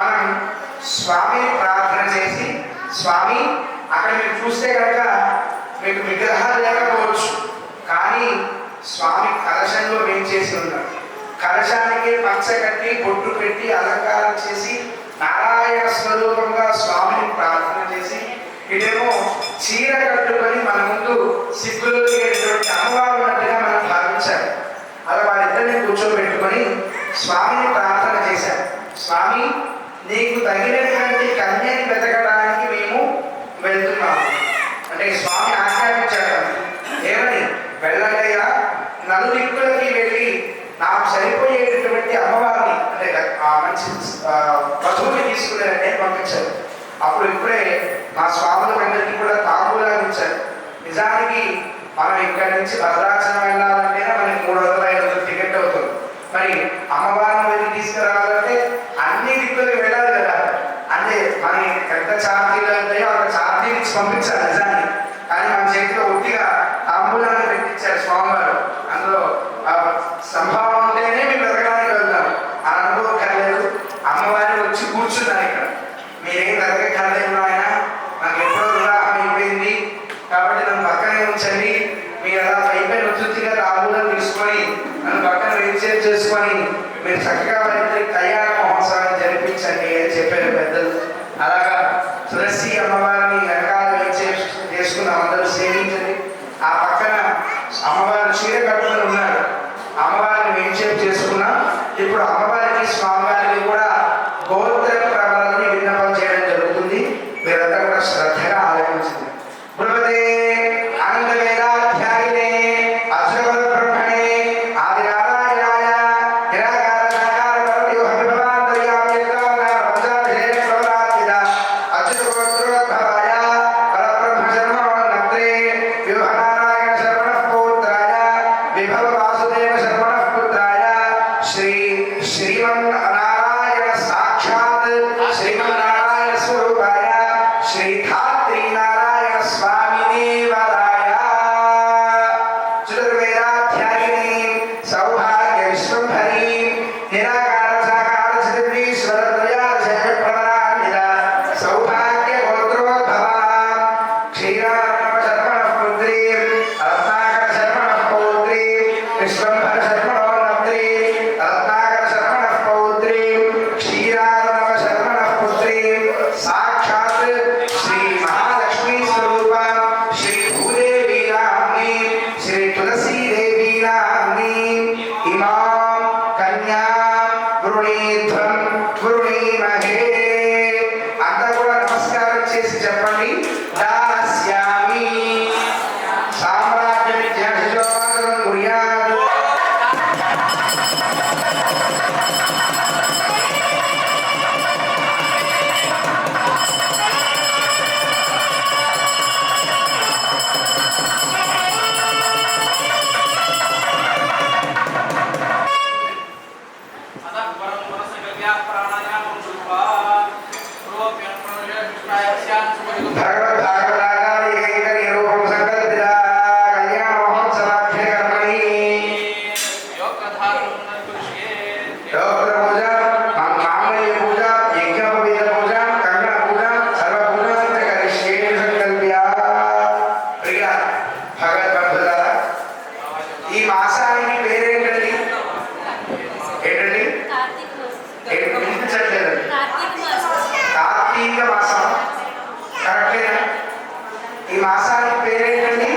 మనం స్వామిని ప్రార్థన చేసి, స్వామి అక్కడ మీరు చూస్తే కనుక మీకు విగ్రహాలు లేకపోవచ్చు, కానీ స్వామి కలశంలో వేంచేసి ఉన్నారు. కలశానికి పంచ కట్టి బొట్టు పెట్టి అలంకారం చేసి నారాయణ స్వరూపంగా స్వామిని ప్రార్థన చేసి, ఇదేమో చీర కట్టుకొని మన ముందు సిగ్గులో అమ్మవారు ఉన్నట్టుగా మనం భావించాలి. అలా వారిద్దరిని కూర్చోబెట్టుకొని స్వామిని ప్రార్థన చేశారు. స్వామి, నీకు తగినటువంటి కన్యని వెతకడానికి మేము వెళ్తున్నాము అంటే స్వామి ఆజ్ఞాపించాడు. ఏమని? వెళ్ళయ్యా, నలుదిక్కులకి వెళ్ళి నాకు సరిపోయేటటువంటి అమ్మవారిని అంటే ఆ మంచి వధువుని తీసుకున్నారంటే పంపించారు. అప్పుడు ఇప్పుడే మా స్వాములందరికీ కూడా తాంబూలాలు ఇచ్చారు. నిజానికి మనం ఇక్కడి నుంచి భద్రాచలం వెళ్ళాలంటే మనకి 300-500 టికెట్ అవుతుంది. మరి అమ్మవారిని వెళ్ళి తీసుకురావాలంటే అన్ని దిక్కులకి వెళ్ళాలి కదా. అంటే మనకి ఎంత ఛార్జీలు ఉంటాయో అంత ఛార్జీ ఇచ్చి పంపించాలి నిజానికి. కానీ మన చేతిలో ఒట్టిగా తాంబూలాన్ని పెట్టించారు స్వామివారు. అందులో సంభావం ఉంటేనే మేము వెతకడానికి వెళ్తాం. ఆ అనుభవం కలలేదు. అమ్మవారిని వచ్చి కూర్చున్నారు ఇక్కడ. మీరేం వెతకలేదు ఆయన, నాకు ఎప్పుడో వివాహం అయిపోయింది కాబట్టి నన్ను పక్కనే ఉంచండి, మీరు అలా పైపై ఉత్తుగా తాంబూలం తీసుకొని నన్ను పక్కన వేచేపు చేసుకొని మీరు చక్కగా వారి కళ్యాణ మహోత్సవాన్ని జరిపించండి అని చెప్పారు పెద్దలు. అలాగా తులసి అమ్మవారిని వెనకాల వేచేపు చేసుకున్నాం, అందరూ సేవించండి. ఆ పక్కన అమ్మవారు చీర కట్టుకుని ఉన్నారు. అమ్మవారిని వేచేపు చేసుకున్నాం. ఇప్పుడు అమ్మవారికి స్వామివారికి కూడా గోత్ర ప్రవరణని విన్నపం చేయడం జరుగుతుంది. మీరంతా కూడా శ్రద్ధగా ఆలోచించండి. బృహదే ఆనంద వేదాధ్యాయినే అసురవర బ్రహ్మణే ఆది నారాయణాయ నిరాకార సాకార పరమయోగ విభవాంతర్యామ్యతాన పంచాభిషేక ప్రవరాజిత అచ్యుత గోత్రోద్భవాయ పరబ్రహ్మ శర్మణోన్నత్రే వ్యూహ నారాయణ శర్మణః పౌత్రాయ విభవ వాసుదేవ శర్మణః పుత్రాయ శ్రీమన్నారాయణ సాక్షాత్ శ్రీమన్నారాయణ స్వరూపాయ శ్రీధాత్రీ నారాయణ స్వామిదేవాయ చతుర్వేదాధ్యాయిని సౌభాగ్య విశ్వంభరీ నిరాకార సాకార చతుర్వీశ్వర త్రయాదశ ప్రవరాన్విత సౌభాగ్య గోత్రోద్భవ క్షీరార్ణవ శర్మణః పుత్రీ రత్నాకర శర్మణః పౌత్రీ విశ్వంభర శర్మణోన్నత్రీ రత్నాకర శర్మణః పౌత్రీ క్షీరార్ణవ శర్మణః పుత్రీ సాక్షాత్ శ్రీ మహాలక్ష్మీ స్వరూప శ్రీ భూదేవి నామ్ని శ్రీ తులసీదేవి నామ్ని ఇమాం కన్యా వృణీధ్వం వృణీమహే. అంతా కూడా నమస్కారం చేసి చెప్పండి. దాస్యామి సామ్రాజ్య విద్యాశిశోపాసనం కుర్యాత్. భగవద్ భాగవతాగారి ఏకైక రూపం సంకల్పిత కళ్యాణ మహోత్సవాఖ్య కర్మణి యోగ పూజ, మాంగళ్య పూజ, యజ్ఞోపవీత పూజ, కంకణ పూజ, సర్వ పూజాంత కరిష్యే సంకల్ప్య. ప్రియ భగవద్బంధులారా, ఈ మాసానికి పేరేంటండి? ఏంటండి? వినిపించట్లేదండి. కార్తీక మాసం కరెక్టేనా? ఈ మాసానికి పేరేంటండి?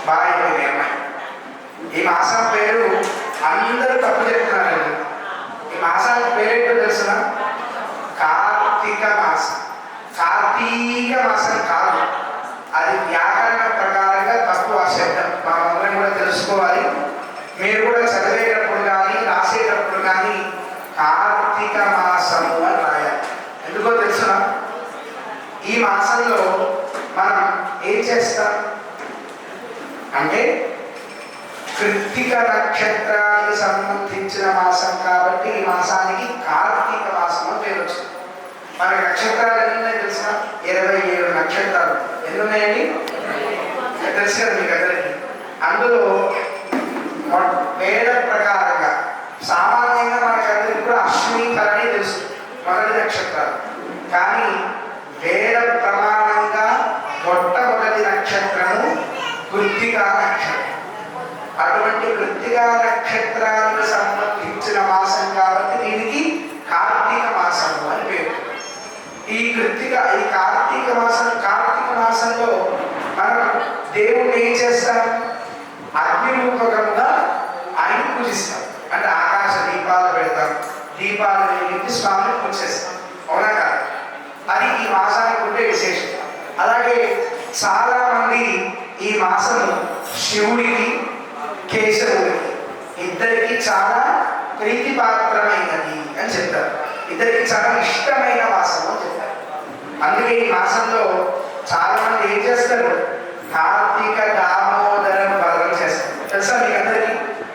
బాగా అయిపోయింది అమ్మాయి. ఈ మాసం పేరు అందరూ తప్పు చెప్తున్నారండి. ఈ మాసానికి పేరేంటో తెలుసిన? కార్తీక మాసం. కార్తీక మాసం కాదు, అది వ్యాకరణ ప్రకారంగా తప్పు ఆ శబ్దం. మనందరం కూడా తెలుసుకోవాలి. మీరు కూడా చదివేటప్పుడు కానీ రాసేటప్పుడు కానీ కార్తీక మాసము అని రాయాలి. ఎందుకో తెలుసిన? ఈ మాసంలో మనం ఏం చేస్తాం అంటే కృత్తిక నక్షత్రానికి సంబంధించిన మాసం కాబట్టి ఈ మాసానికి కార్తీక మాసం అని పేరు వచ్చింది. మనకి నక్షత్రాలు ఎన్ని ఉన్నాయి తెలుసిన? 27 నక్షత్రాలు. ఎన్ని ఉన్నాయండి? తెలుసు కదా మీకు అందరికీ. అందులో వేద ప్రకారంగా సామాన్యంగా మనకి కానీ వేద ప్రమాణంగా మొట్టమొదటి నక్షత్రము కృత్తికా నక్షత్రం. అటువంటి కృత్తికా నక్షత్రానికి సంబంధించిన మాసం కాబట్టి దీనికి కార్తీక మాసము అని పేరు. ఈ కార్తీక మాసంలో మనం దేవుణ్ణి ఏం చేస్తాం? అగ్నిరూపకంగా ఆయన పూజిస్తాం. అంటే ఆకాశ దీపాలు పెడతాం, దీపాలు వెలిగించి స్వామిని పూజ చేస్తాం. అవునా కాదు? అది ఈ మాసానికి ఉండే విశేషం. అలాగే చాలా మంది ఈ మాసము శివుడికి కేశవుడికి ఇద్దరికి చాలా ప్రీతిపాత్రమైనది అని చెప్తారు. ఇద్దరికి చాలా ఇష్టమైన మాసము అని చెప్తారు. అందుకే ఈ మాసంలో చాలా మంది ఏం చేస్తారు? కార్తీక దామోదర వ్రతం చేస్తారు. తెలుసా మీకు అందరికీ?